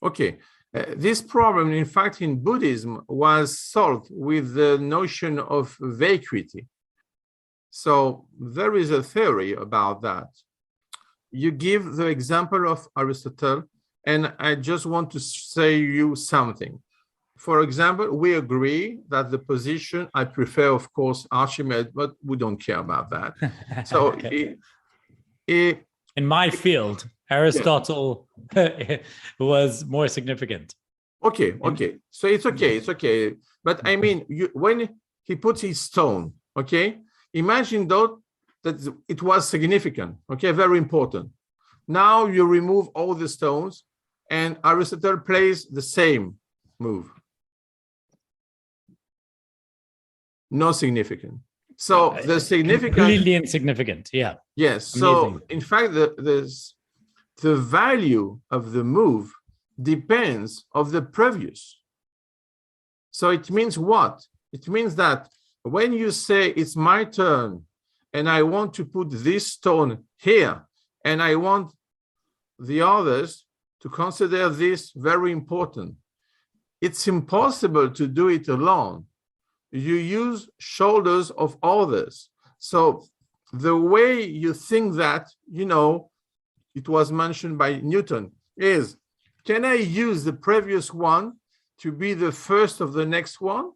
Okay. This problem, in fact, in Buddhism was solved with the notion of vacuity. So there is a theory about that. You give the example of Aristotle, and I just want to say you something. For example, we agree that the position, I prefer, of course, Archimedes, but we don't care about that. So okay. In my field, Aristotle was more significant. Okay. So it's okay. But I mean, when he puts his stone, okay, imagine though that it was significant, okay, very important. Now you remove all the stones and Aristotle plays the same move. No significant. So the significant, completely insignificant. Yeah. Yes. Amazing. So in fact, the value of the move depends of the previous. So it means what? It means that when you say it's my turn and I want to put this stone here and I want the others to consider this very important, it's impossible to do it alone. You use shoulders of others. So the way you think that, you know, it was mentioned by Newton, is, can I use the previous one to be the first of the next one?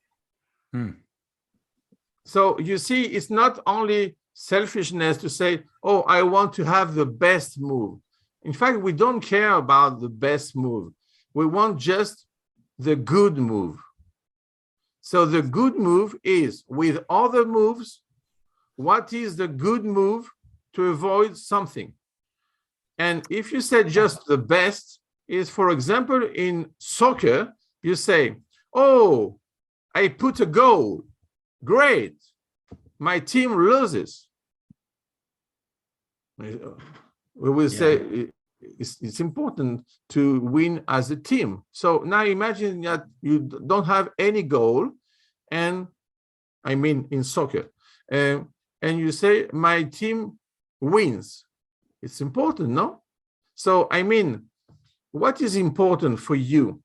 So you see, it's not only selfishness to say, oh, I want to have the best move. In fact, we don't care about the best move. We want just the good move. So the good move is, with other moves, what is the good move to avoid something? And if you say just the best, is, for example, in soccer, you say, oh, I put a goal. Great. My team loses. We will say it's important to win as a team. So now imagine that you don't have any goal, and I mean in soccer, and you say my team wins. It's important, no? So I mean, what is important for you?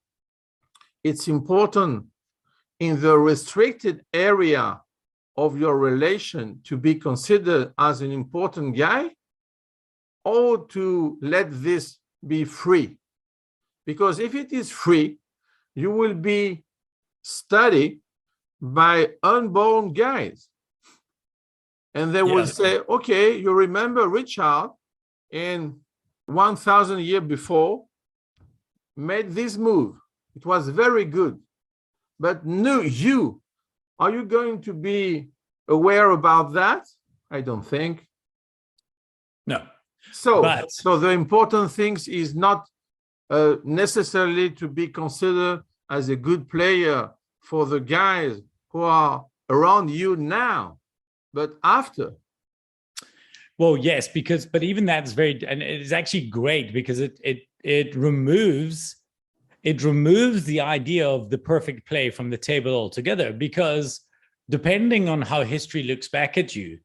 It's important in the restricted area of your relation to be considered as an important guy, or to let this be free? Because if it is free, you will be studied by unborn guys. And they will say, okay, you remember Richard in 1,000 years before made this move. It was very good. But no, are you going to be aware about that? I don't think. No. So the important things is not necessarily to be considered as a good player for the guys who are around you now, but after. Well, yes, but even that's and it is actually great because it removes the idea of the perfect play from the table altogether, because depending on how history looks back at you,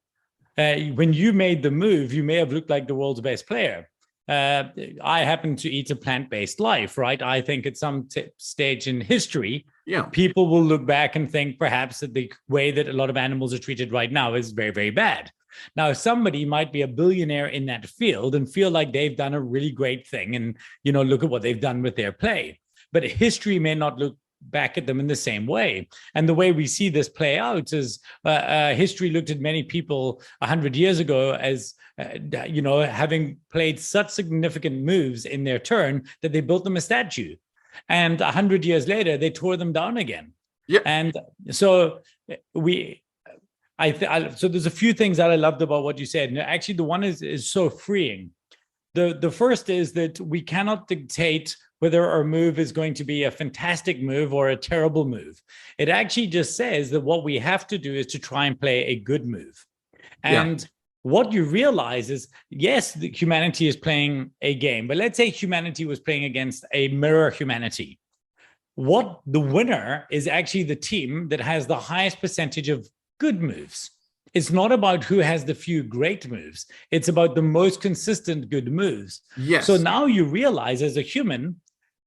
when you made the move, you may have looked like the world's best player. I happen to eat a plant-based life, right? I think at some stage in history, people will look back and think perhaps that the way that a lot of animals are treated right now is very, very bad. Now, somebody might be a billionaire in that field and feel like they've done a really great thing and, you know, look at what they've done with their play. But history may not look back at them in the same way. And the way we see this play out is history looked at many people 100 years ago as, you know, having played such significant moves in their turn that they built them a statue. And 100 years later, they tore them down again. Yeah. And so so there's a few things that I loved about what you said. And actually, the one is so freeing. The first is that we cannot dictate whether our move is going to be a fantastic move or a terrible move. It actually just says that what we have to do is to try and play a good move. And what you realize is, yes, humanity is playing a game, but let's say humanity was playing against a mirror humanity. What the winner is actually the team that has the highest percentage of good moves. It's not about who has the few great moves. It's about the most consistent good moves. Yes. So now you realize as a human,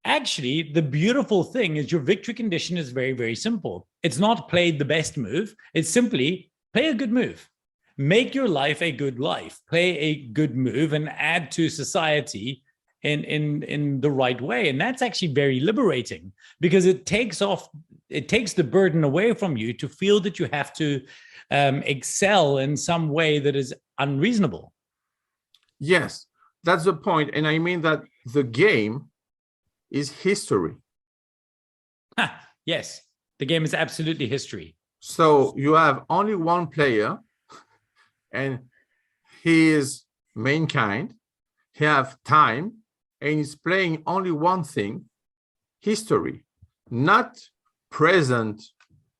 Actually, the beautiful thing is your victory condition is very, very simple. It's not play the best move. It's simply play a good move. Make your life a good life. Play a good move and add to society in the right way. And that's actually very liberating because it takes the burden away from you to feel that you have to excel in some way that is unreasonable. Yes, that's the point. And I mean that the game is history. Yes, the game is absolutely history. So you have only one player and he is mankind. He have time and he's playing only one thing, history, not present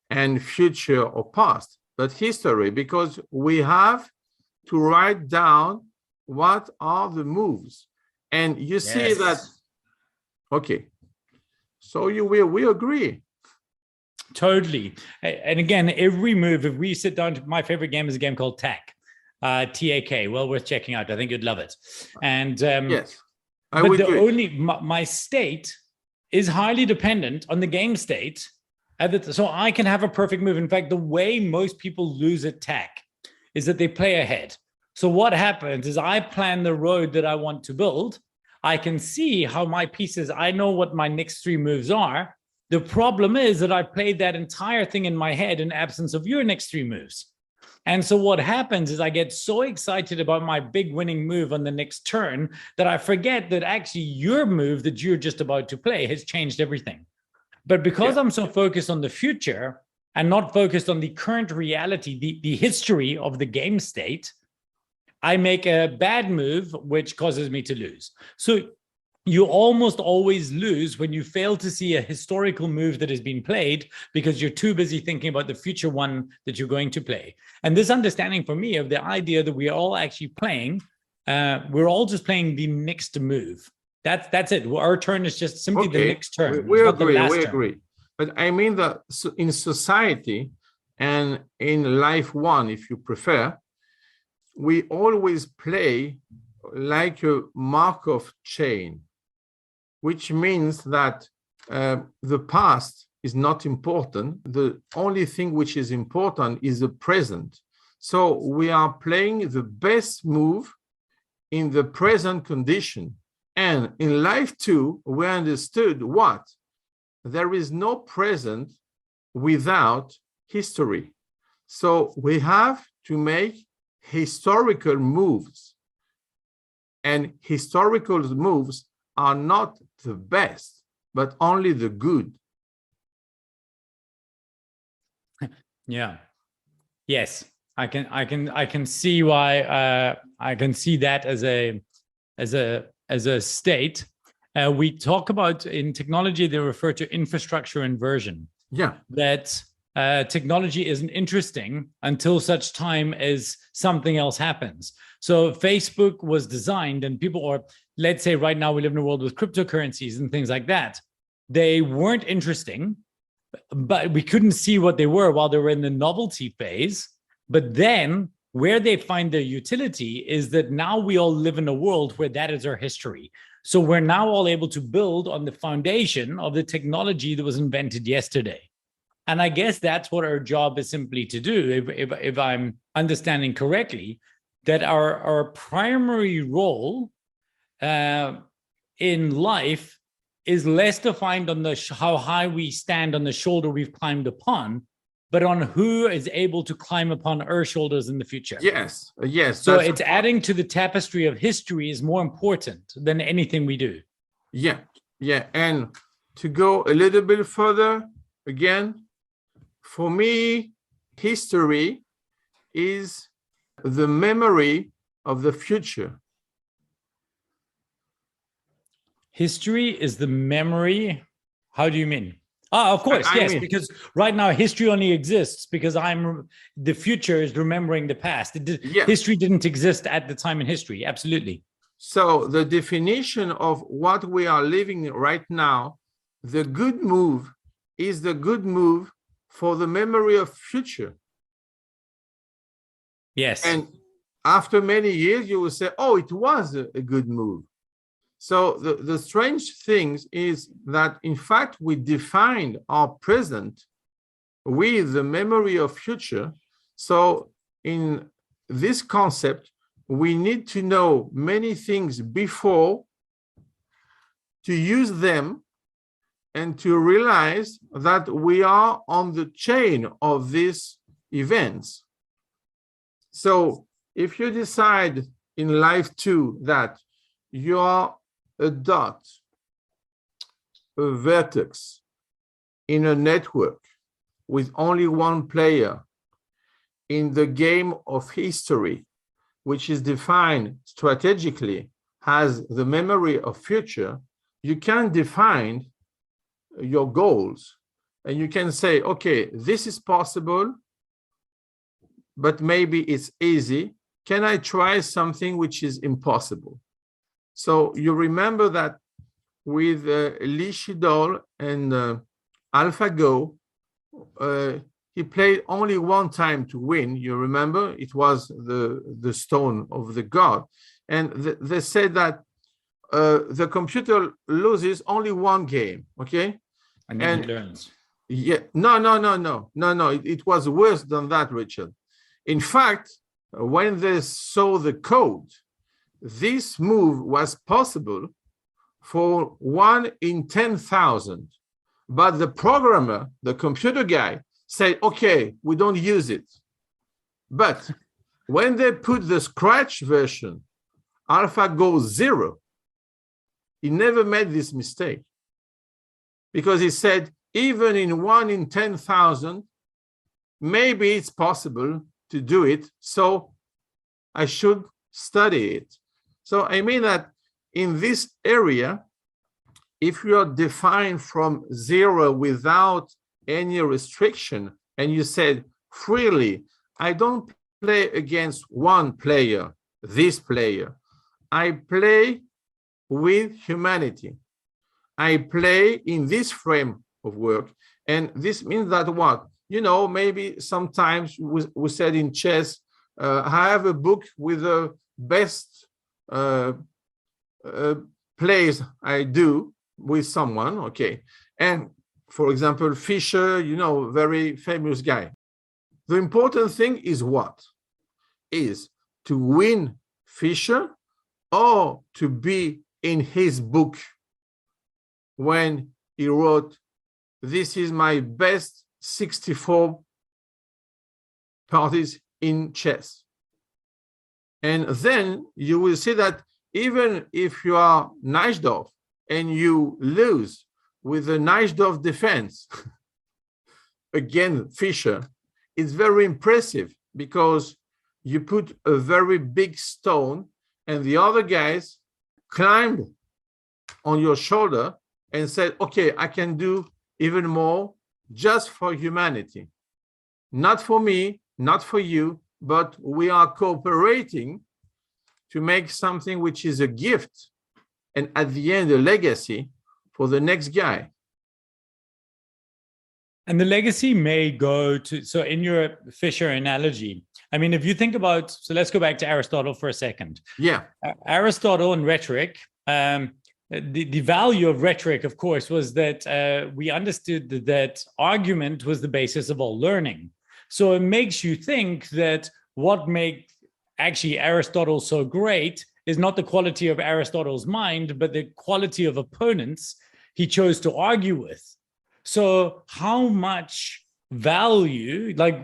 and future or past, but history, because we have to write down what are the moves. And you see that, okay, so we agree. Totally. And again, every move, if we sit down to, my favorite game is a game called TAK, T-A-K, well worth checking out. I think you'd love it. And yes, but the only, my state is highly dependent on the game state. So I can have a perfect move. In fact, the way most people lose at TAK is that they play ahead. So what happens is I plan the road that I want to build. I can see how my pieces, I know what my next 3 moves are. The problem is that I played that entire thing in my head in absence of your next 3 moves. And so what happens is I get so excited about my big winning move on the next turn that I forget that actually your move that you're just about to play has changed everything. But because I'm so focused on the future and not focused on the current reality, the history of the game state, I make a bad move, which causes me to lose. So you almost always lose when you fail to see a historical move that has been played because you're too busy thinking about the future one that you're going to play. And this understanding for me of the idea that we are all actually playing, we're all just playing the next move. That's it. Our turn is just simply the next turn. We agree. But I mean that in society and in life one, if you prefer, we always play like a Markov chain, which means that the past is not important. The only thing which is important is the present. So we are playing the best move in the present condition. And in life too, we understood what? There is no present without history. So we have to make historical moves. And historical moves are not the best, but only the good. Yeah. Yes, I can see why. I can see that as a state. We talk about in technology, they refer to infrastructure inversion. Yeah. That technology isn't interesting until such time as something else happens. So Facebook was designed, and people, or let's say right now we live in a world with cryptocurrencies and things like that. They weren't interesting, but we couldn't see what they were while they were in the novelty phase. But then where they find their utility is that now we all live in a world where that is our history. So we're now all able to build on the foundation of the technology that was invented yesterday. And I guess that's what our job is simply to do, if I'm understanding correctly, that our primary role in life is less defined on how high we stand on the shoulder we've climbed upon, but on who is able to climb upon our shoulders in the future. Yes, yes. So it's adding to the tapestry of history is more important than anything we do. Yeah, yeah. And to go a little bit further, again, for me, history is the memory of the future. History is the memory. How do you mean? Of course, yes, because right now history only exists because the future is remembering the past. History didn't exist at the time in history, absolutely. So the definition of what we are living right now, the good move is the good move for the memory of future. Yes. And after many years, you will say, oh, it was a good move. So the strange thing is that, in fact, we defined our present with the memory of future. So in this concept, we need to know many things before to use them and to realize that we are on the chain of these events. So if you decide in life too that you are a dot, a vertex in a network with only one player in the game of history, which is defined strategically as the memory of future, you can define your goals and you can say, okay, this is possible, but maybe it's easy. Can I try something which is impossible? So you remember that with Lygeros and AlphaGo, he played only one time to win. You remember? It was the stone of the god. And they said that the computer loses only one game, okay? And then he learns. Yeah, no. It was worse than that, Richard. In fact, when they saw the code, this move was possible for 1 in 10,000. But the programmer, the computer guy, said, okay, we don't use it. But when they put the scratch version, AlphaGo 0, he never made this mistake. Because he said, even in 1 in 10,000, maybe it's possible to do it, so I should study it. So I mean that in this area, if you are defined from 0 without any restriction, and you said freely, I don't play against one player, this player. I play with humanity. I play in this frame of work. And this means that what? You know, maybe sometimes we said in chess, I have a book with the best plays I do with someone, okay? And for example, Fischer, you know, very famous guy. The important thing is what? Is to win Fischer or to be in his book when he wrote, this is my best 64 parties in chess. And then you will see that even if you are Neichdorf and you lose with the Neichdorf defense again Fischer, it's very impressive because you put a very big stone and the other guys climbed on your shoulder and said, okay, I can do even more just for humanity. Not for me, not for you, but we are cooperating to make something which is a gift and at the end a legacy for the next guy. And the legacy may go to, so in your Fischer analogy, I mean, if you think about, so let's go back to Aristotle for a second. Yeah. Aristotle and rhetoric, the value of rhetoric, of course, was that we understood that argument was the basis of all learning. So it makes you think that what makes actually Aristotle so great is not the quality of Aristotle's mind, but the quality of opponents he chose to argue with. So how much value, like,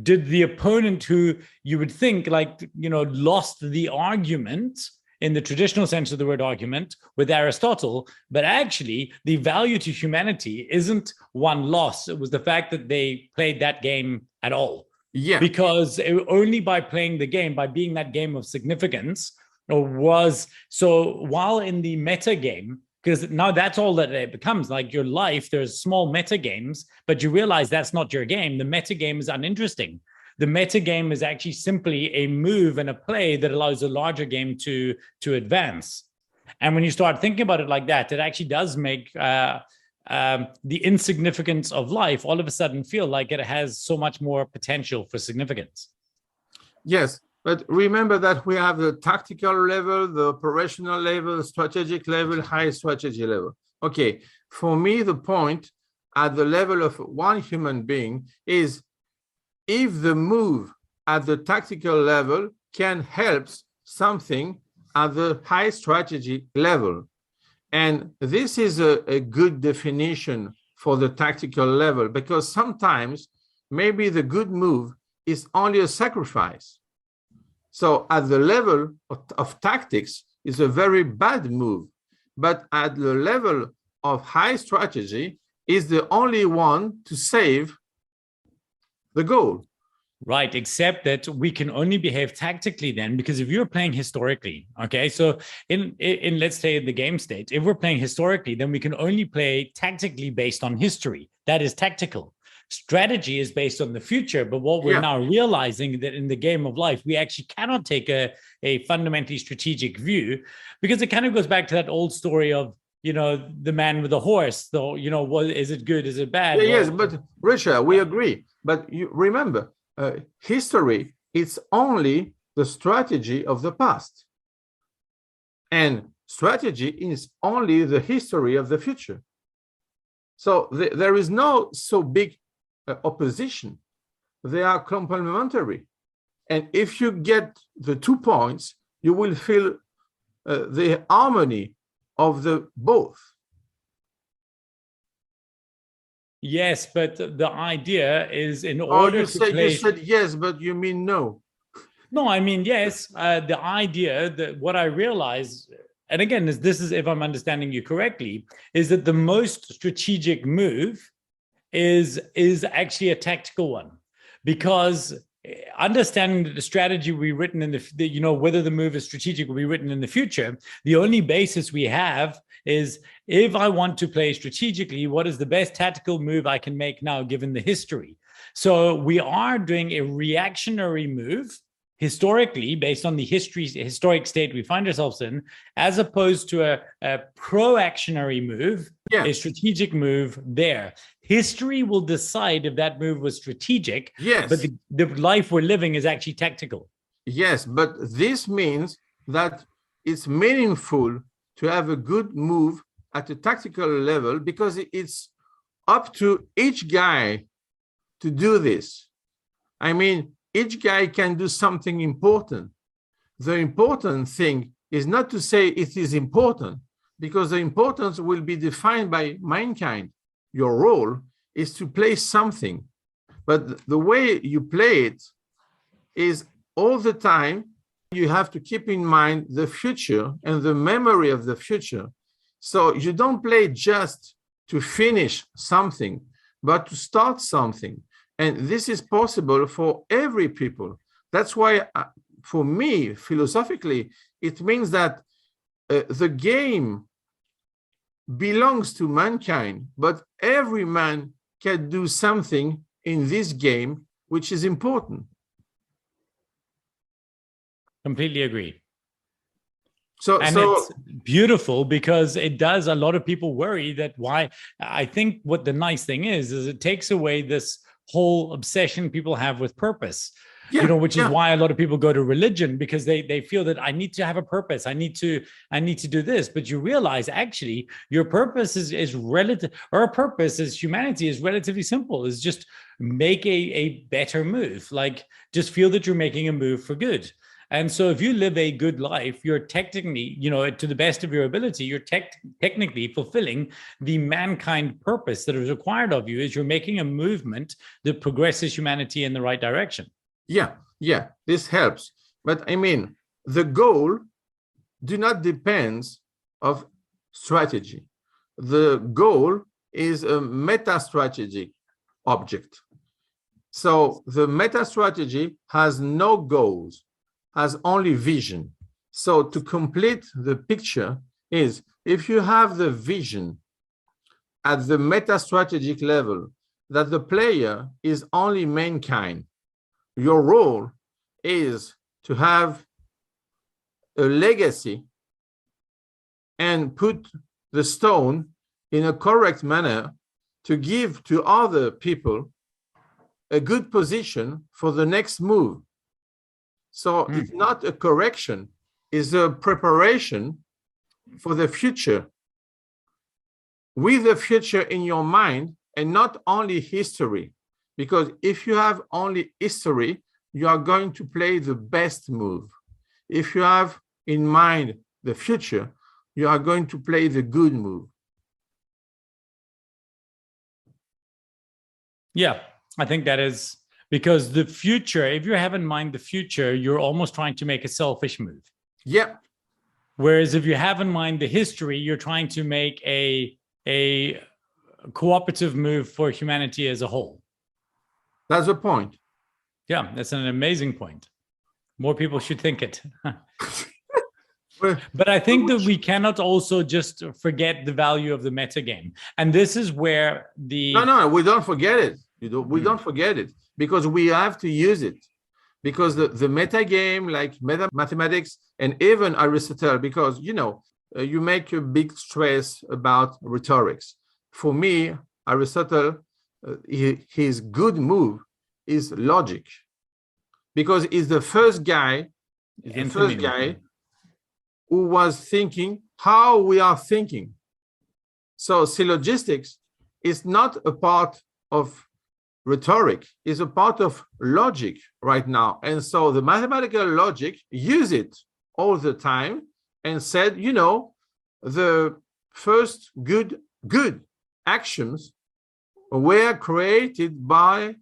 did the opponent who you would think, like, you know, lost the argument in the traditional sense of the word argument with Aristotle, but actually the value to humanity isn't one loss. It was the fact that they played that game at all. Yeah. Because only by playing the game, by being that game of significance, was, so while in the meta game, because now that's all that it becomes, like your life, there's small meta games, but you realize that's not your game. The meta game is uninteresting. The meta game is actually simply a move and a play that allows a larger game to advance. And when you start thinking about it like that, it actually does make the insignificance of life all of a sudden feel like it has so much more potential for significance. Yes, But remember that we have the tactical level, the operational level, strategic level, high strategy level. Okay, for me, the point at the level of one human being is if the move at the tactical level can help something at the high strategy level. And this is a good definition for the tactical level, because sometimes maybe the good move is only a sacrifice. So at the level of tactics, it's a very bad move, but at the level of high strategy is the only one to save the goal. Right, except that we can only behave tactically then, because if you're playing historically, okay, so in let's say in the game state, if we're playing historically, then we can only play tactically based on history. That is tactical. Strategy is based on the future, but what we're now realizing that in the game of life, we actually cannot take a fundamentally strategic view, because it kind of goes back to that old story of, you know, the man with the horse. So, you know, what is it good? Is it bad? Yes, but Richard, we agree. But you remember, history, it's only the strategy of the past. And strategy is only the history of the future. So there is no so big opposition. They are complementary. And if you get the 2 points, you will feel the harmony of the both. Yes, but the idea is in order to play... You said yes, but you mean no. No, I mean, yes. The idea that what I realize, and again, this is if I'm understanding you correctly, is that the most strategic move is actually a tactical one, because understanding that the strategy will be written in the, you know, whether the move is strategic will be written in the future, the only basis we have is if I want to play strategically, what is the best tactical move I can make now given the history? So we are doing a reactionary move historically based on the historic state we find ourselves in, as opposed to a pro-actionary move, a strategic move there. History will decide if that move was strategic, but the life we're living is actually tactical. Yes, but this means that it's meaningful to have a good move at a tactical level, because it's up to each guy to do this. I mean, each guy can do something important. The important thing is not to say it is important, because the importance will be defined by mankind. Your role is to play something, but the way you play it is all the time. You have to keep in mind the future and the memory of the future. So you don't play just to finish something, but to start something. And this is possible for every people. That's why, for me, philosophically, it means that the game belongs to mankind, but every man can do something in this game which is important. Completely agree. So it's beautiful, because it does. A lot of people worry that why. I think what the nice thing is it takes away this whole obsession people have with purpose. You know, which is why a lot of people go to religion, because they feel that I need to have a purpose. I need to do this. But you realize actually your purpose is relative. Our purpose as humanity is relatively simple. Is just make a better move. Like just feel that you're making a move for good. And so if you live a good life, you're technically, you know, to the best of your ability, you're technically fulfilling the mankind purpose that is required of you, is you're making a movement that progresses humanity in the right direction. Yeah, this helps. But I mean, the goal do not depend of strategy. The goal is a meta-strategic object. So the meta-strategy has no goals, has only vision. So to complete the picture is, if you have the vision at the meta-strategic level that the player is only mankind, your role is to have a legacy and put the stone in a correct manner to give to other people a good position for the next move. So it's not a correction, it's a preparation for the future. With the future in your mind and not only history. Because if you have only history, you are going to play the best move. If you have in mind the future, you are going to play the good move. Yeah, I think that is because the future, if you have in mind the future, you're almost trying to make a selfish move. Yeah. Whereas if you have in mind the history, you're trying to make a cooperative move for humanity as a whole. That's the point. Yeah, that's an amazing point. More people should think it. But I think that we cannot also just forget the value of the metagame. And this is where the... No, we don't forget it. We don't forget it because we have to use it. Because the metagame, like mathematics and even Aristotle, because, you know, you make a big stress about rhetorics. For me, Aristotle, his good move is logic. Because he's the first guy who was thinking how we are thinking. So syllogistics is not a part of rhetoric, it's a part of logic right now. And so the mathematical logic use it all the time and said, you know, the first good actions were created by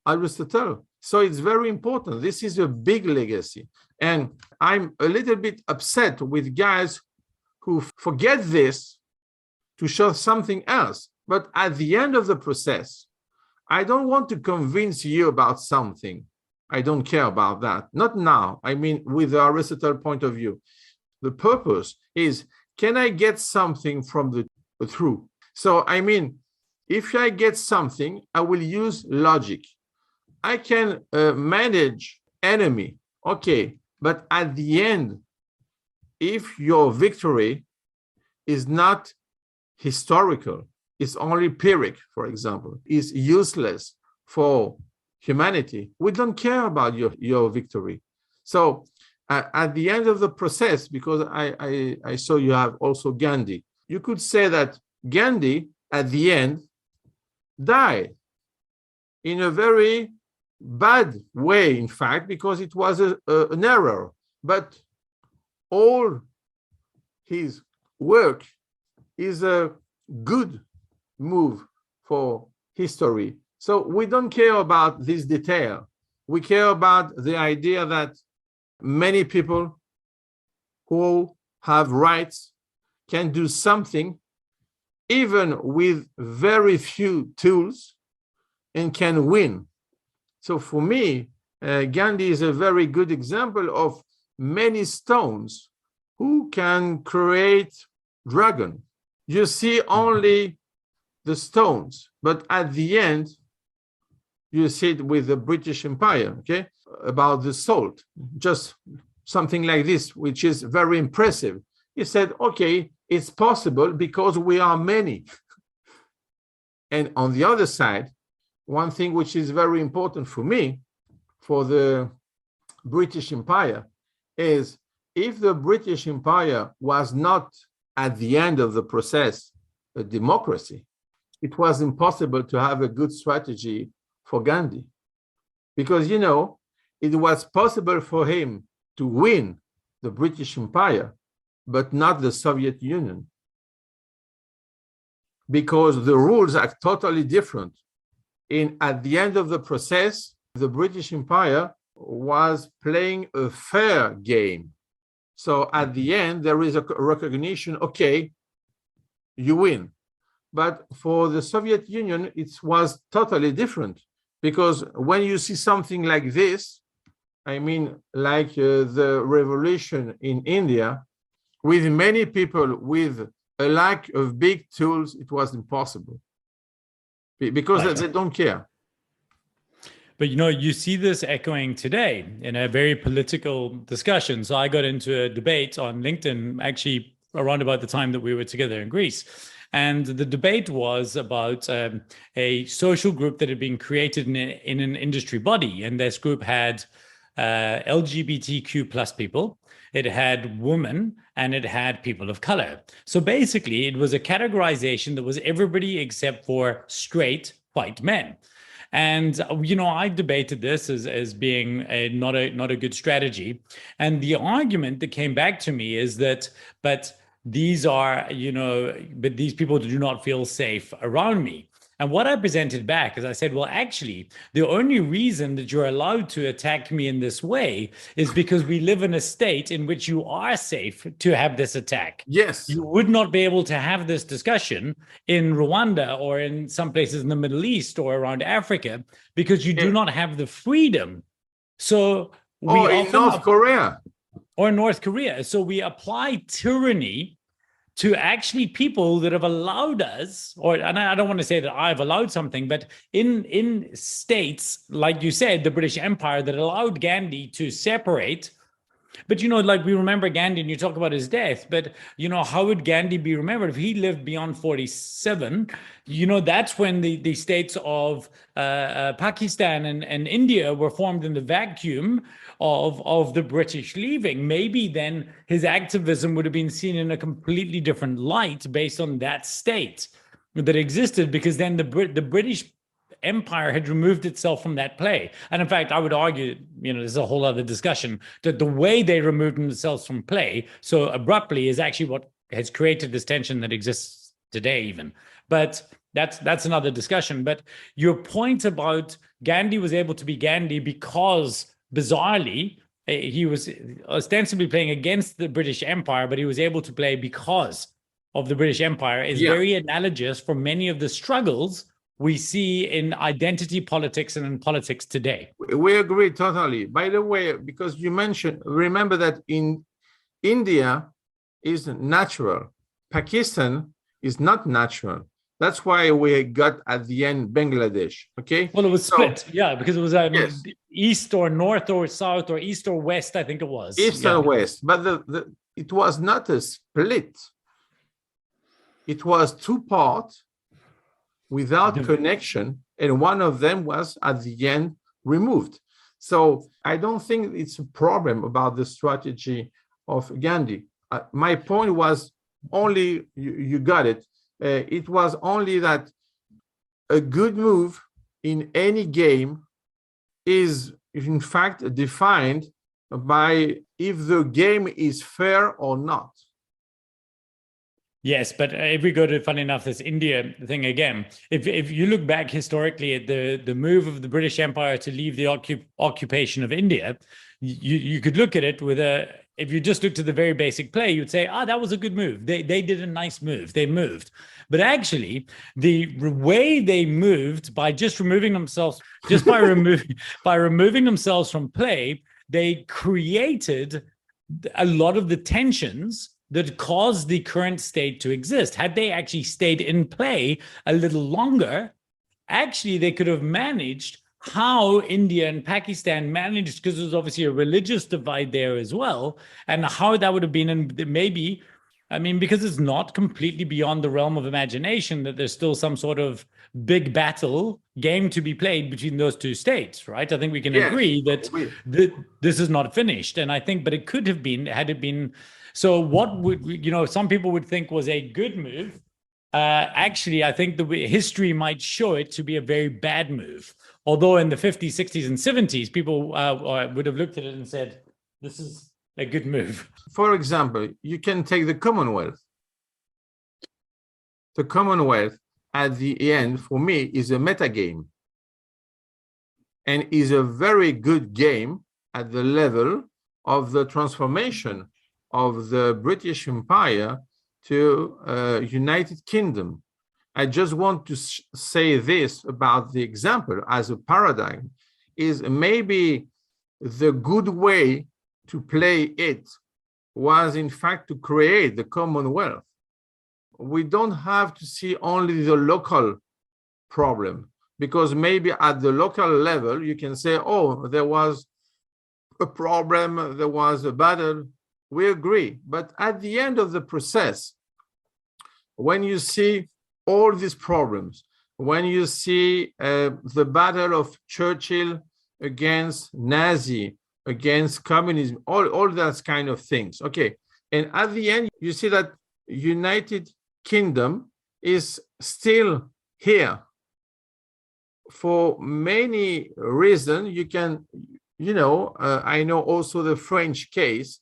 Aristotle. So it's very important. This is a big legacy. And I'm a little bit upset with guys who forget this to show something else. But at the end of the process, I don't want to convince you about something. I don't care about that. Not now. I mean, with the Aristotle point of view. The purpose is, can I get something from the truth? So, I mean, if I get something, I will use logic. I can manage enemy, okay, but at the end, if your victory is not historical, it's only Pyrrhic, for example, is useless for humanity, we don't care about your victory. So at the end of the process, because I saw you have also Gandhi, you could say that Gandhi at the end died in a very bad way, in fact, because it was an error. But all his work is a good move for history. So we don't care about this detail. We care about the idea that many people who have rights can do something even with very few tools and can win. So for me, Gandhi is a very good example of many stones who can create dragon. You see only the stones, but at the end, you see it with the British Empire, okay? About the salt, just something like this, which is very impressive. He said, okay, it's possible because we are many. And on the other side, one thing which is very important for me, for the British Empire, is if the British Empire was not at the end of the process a democracy, it was impossible to have a good strategy for Gandhi. Because, you know, it was possible for him to win the British Empire, but not the Soviet Union. Because the rules are totally different. At the end of the process, the British Empire was playing a fair game. So at the end, there is a recognition, okay, you win. But for the Soviet Union, it was totally different. Because when you see something like this, I mean, like the revolution in India, with many people with a lack of big tools, it was impossible. Because they don't care. But, you know, you see this echoing today in a very political discussion. So I got into a debate on LinkedIn, actually around about the time that we were together in Greece. And the debate was about a social group that had been created in an industry body. And this group had LGBTQ plus people, it had women, and it had people of color. So basically, it was a categorization that was everybody except for straight white men. And I debated this as being not a good strategy. And the argument that came back to me is that, but these people do not feel safe around me. And what I presented back is I said, well, actually, the only reason that you're allowed to attack me in this way is because we live in a state in which you are safe to have this attack. Yes. You would not be able to have this discussion in Rwanda or in some places in the Middle East or around Africa because you do not have the freedom. So or in North Korea. Or North Korea. So we apply tyranny to actually people that have allowed us, and I don't want to say that I've allowed something, but in states, like you said, the British Empire that allowed Gandhi to separate. But, like we remember Gandhi and you talk about his death, but, how would Gandhi be remembered if he lived beyond 47? That's when the states of Pakistan and India were formed in the vacuum of the British leaving. Maybe then his activism would have been seen in a completely different light based on that state that existed, because then the British Empire had removed itself from that play. And in fact, I would argue, there's a whole other discussion, that the way they removed themselves from play so abruptly is actually what has created this tension that exists today even. But that's another discussion. But your point about Gandhi was able to be Gandhi because, bizarrely, he was ostensibly playing against the British Empire, but he was able to play because of the British Empire is very analogous for many of the struggles we see in identity politics and in politics today. We agree totally. By the way, because you mentioned, remember that in India is natural. Pakistan is not natural. That's why we got at the end Bangladesh. Okay. Well, it was split, because it was east or north or south or east or west. I think it was east and west, but it was not a split. It was two parts without connection, and one of them was at the end removed. So I don't think it's a problem about the strategy of Gandhi. My point was only, you got it. It was only that a good move in any game is in fact defined by if the game is fair or not. Yes, but if we go to, funny enough, this India thing again, if you look back historically at the move of the British Empire to leave the occupation of India, you could look at it with if you just looked at the very basic play, you'd say, that was a good move. They did a nice move. They moved. But actually, the way they moved by just removing themselves, by removing themselves from play, they created a lot of the tensions that caused the current state to exist. Had they actually stayed in play a little longer, actually they could have managed how India and Pakistan managed, because there's obviously a religious divide there as well, and how that would have been, and maybe, because it's not completely beyond the realm of imagination that there's still some sort of big battle game to be played between those two states, right? I think we can agree that this is not finished. And I think, but it could have been, had it been. So what would, some people would think was a good move. Actually, I think the history might show it to be a very bad move. Although in the 50s, 60s, and 70s, people would have looked at it and said, this is a good move. For example, you can take the Commonwealth. The Commonwealth, at the end, for me, is a metagame. And is a very good game at the level of the transformation of the British Empire to United Kingdom. I just want to say this about the example as a paradigm, is maybe the good way to play it was in fact to create the Commonwealth. We don't have to see only the local problem, because maybe at the local level you can say, oh, there was a problem, there was a battle. We agree. But at the end of the process, when you see all these problems, when you see the battle of Churchill against Nazi, against communism, all that kind of things. Okay. And at the end, you see that United Kingdom is still here for many reasons. You can, I know also the French case.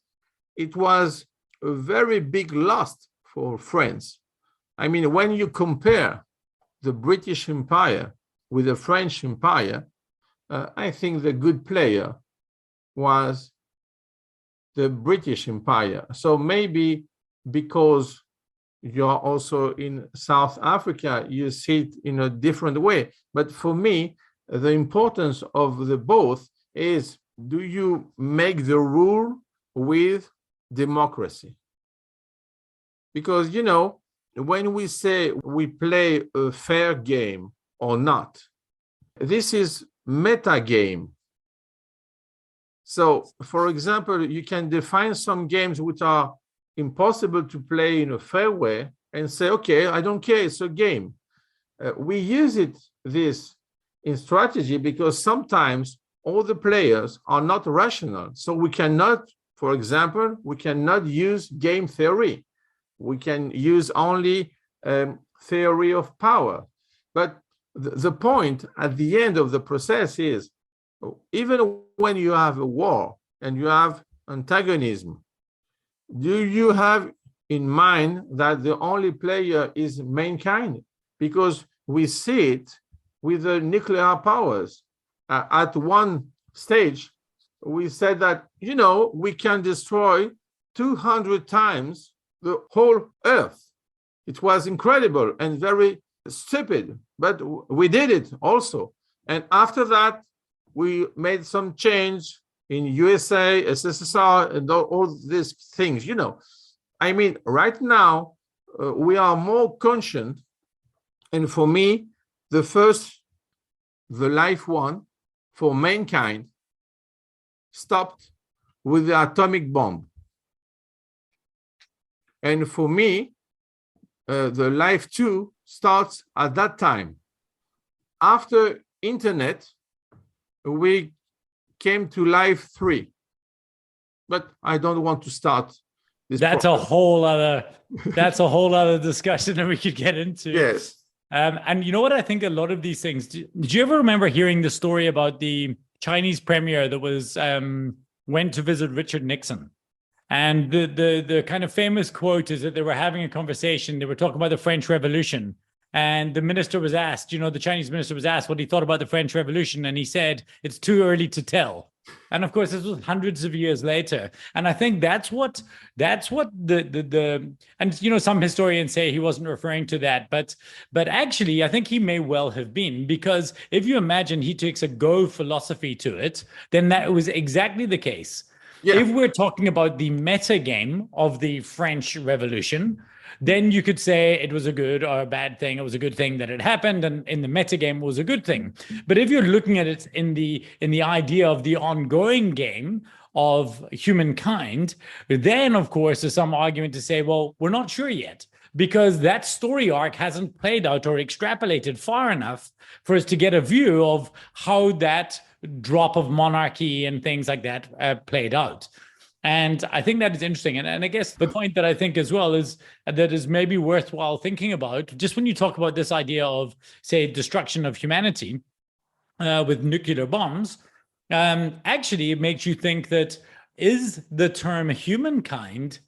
It was a very big loss for France. I mean, when you compare the British Empire with the French Empire, I think the good player was the British Empire. So maybe because you're also in South Africa, you see it in a different way. But for me, the importance of the both is, do you make the rule with democracy? Because, when we say we play a fair game or not, this is metagame. So, for example, you can define some games which are impossible to play in a fair way and say, okay, I don't care, it's a game. We use this in strategy because sometimes all the players are not rational. So we cannot, for example, we cannot use game theory. We can use only theory of power. But the point at the end of the process is, even when you have a war and you have antagonism, do you have in mind that the only player is mankind? Because we see it with the nuclear powers. At one stage, we said that, we can destroy 200 times the whole Earth. It was incredible and very stupid, but we did it also. And after that, we made some change in USA, SSSR, and all these things, I mean, right now, we are more conscient. And for me, the life one for mankind stopped with the atomic bomb. And for me, the life two starts at that time. After internet, we came to life three. But I don't want to start this. That's a whole other discussion that we could get into. Yes. And you know what? I think a lot of these things, did you ever remember hearing the story about the Chinese premier that was went to visit Richard Nixon? And the kind of famous quote is that they were having a conversation. They were talking about the French Revolution. And the minister was asked, the Chinese minister was asked what he thought about the French Revolution. And he said, it's too early to tell. And of course, this was hundreds of years later. And I think that's what some historians say he wasn't referring to that. But actually, I think he may well have been, because if you imagine he takes a Go philosophy to it, then that was exactly the case. Yeah. If we're talking about the metagame of the French Revolution, then you could say it was a good or a bad thing. It was a good thing that it happened, and in the metagame was a good thing. But if you're looking at it in the idea of the ongoing game of humankind, then of course there's some argument to say, well, we're not sure yet, because that story arc hasn't played out or extrapolated far enough for us to get a view of how that drop of monarchy and things like that played out. And I think that is interesting. And I guess the point that I think as well is that is maybe worthwhile thinking about, just when you talk about this idea of, say, destruction of humanity with nuclear bombs, actually it makes you think that, is the term humankind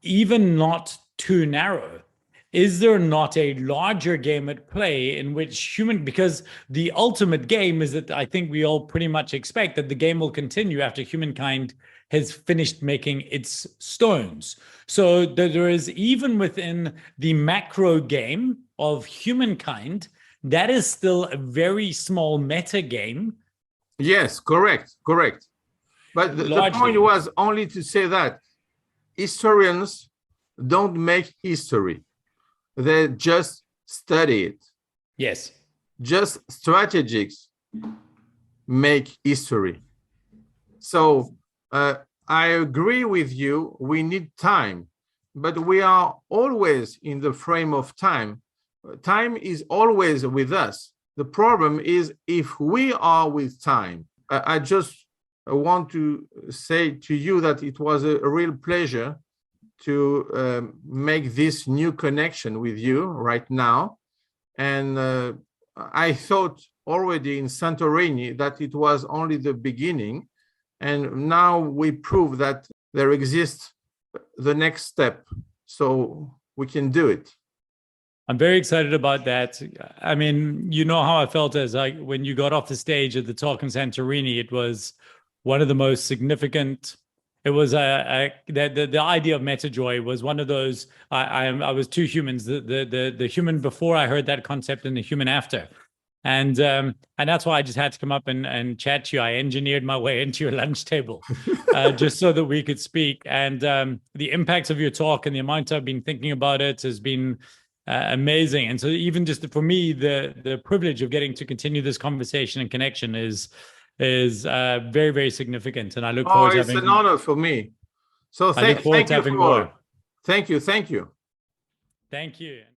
even not too narrow? Is there not a larger game at play in which because the ultimate game is that I think we all pretty much expect that the game will continue after humankind has finished making its stones. So there is, even within the macro game of humankind, that is still a very small meta game. Yes, correct. But the point was only to say that historians don't make history. They just study it. Yes. Just strategics make history. So I agree with you, we need time, but we are always in the frame of time. Time is always with us. The problem is if we are with time. I just want to say to you that it was a real pleasure to make this new connection with you right now. And I thought already in Santorini that it was only the beginning. And now we prove that there exists the next step. So we can do it. I'm very excited about that. I mean, you know how I felt as when you got off the stage at the talk in Santorini. It was one of the most significant. It was the idea of MetaJoy was one of those. I was two humans: the human before I heard that concept and the human after, and that's why I just had to come up and chat to you. I engineered my way into your lunch table just so that we could speak. And the impact of your talk and the amount I've been thinking about it has been amazing. And so even just for me, the privilege of getting to continue this conversation and connection is very, very significant. And I look forward to having. It's an honor for me. So thank you. More. Thank you. Thank you.